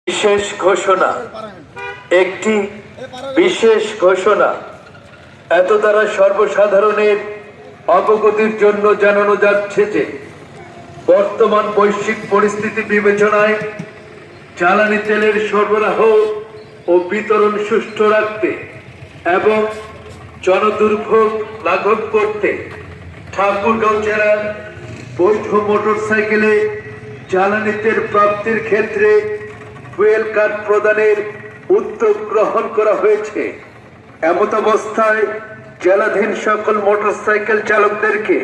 বিশেষ ঘোষণা একটি বিশেষ ঘোষণা এত দ্বারা সর্বসাধারণের অবগতির জন্য জানানো যাচ্ছে যে বর্তমান বৈশ্বিক পরিস্থিতি বিবেচনায় জ্বালানি তেলের সরবরাহ ও বিতরণ সুষ্ঠু রাখতে এবং জনদুর্ভোগ লাঘব করতে ঠাকুরগাঁও জেলার বৈধ মোটরসাইকেলে জ্বালানি তেল প্রাপ্তির ক্ষেত্রে ফুয়েল কার্ড প্রদানের উদ্যোগ গ্রহণ করা হয়েছে। এমত অবস্থায় জেলাধীন সকল মোটরসাইকেল চালকদেরকে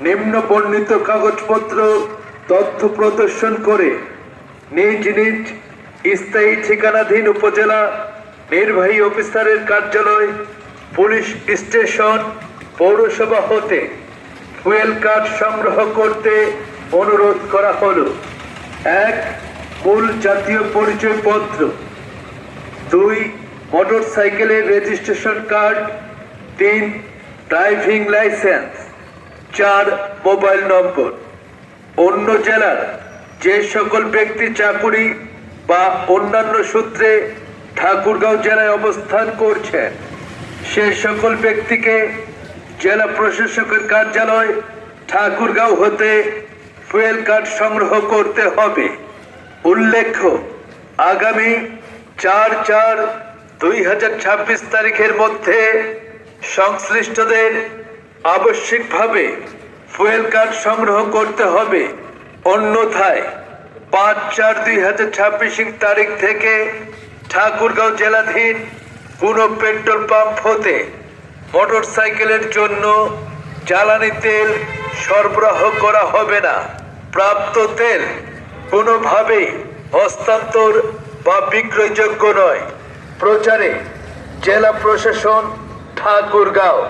নিম্ন বর্ণিত কাগজপত্র তথ্য প্রদর্শন করে নিজ নিজ স্থায়ী ঠিকানাধীন উপজেলা নির্বাহী অফিসারের কার্যালয়, পুলিশ স্টেশন, পৌরসভা হতে ফুয়েল কার্ড সংগ্রহ করতে অনুরোধ করা হলো। 1. মূল জাতীয় পরিচয়পত্র, 2. মোটরসাইকেলের registration card, 3. Driving licence, 4. Mobile নম্বর। অন্য জেলার যে সকল ব্যক্তি চাকুরি বা অন্যান্য সূত্রে ঠাকুরগাঁও জেলায় অবস্থান করছেন সে সকল ব্যক্তিকে জেলা প্রশাসকের কার্যালয় ঠাকুরগাঁও হতে ফুয়েল কার্ড সংগ্রহ করতে হবে। উল্লেখ্য, আগামী 4/4/2026 তারিখের মধ্যে সংশ্লিষ্টদের আবশ্যিকভাবে ফুয়েল কার্ড সংগ্রহ করতে হবে। অন্যথায় 5/4/2026 তারিখ থেকে ঠাকুরগাঁও জেলাধীন কোনো পেট্রোল পাম্প হতে মোটরসাইকেলের জন্য জ্বালানি তেল সরবরাহ করা হবে না। প্রাপ্ত তেল কোনোভাবেই হস্তান্তর বা বিক্রয়যোগ্য নয়। প্রচারে জেলা প্রশাসন, ঠাকুরগাঁও।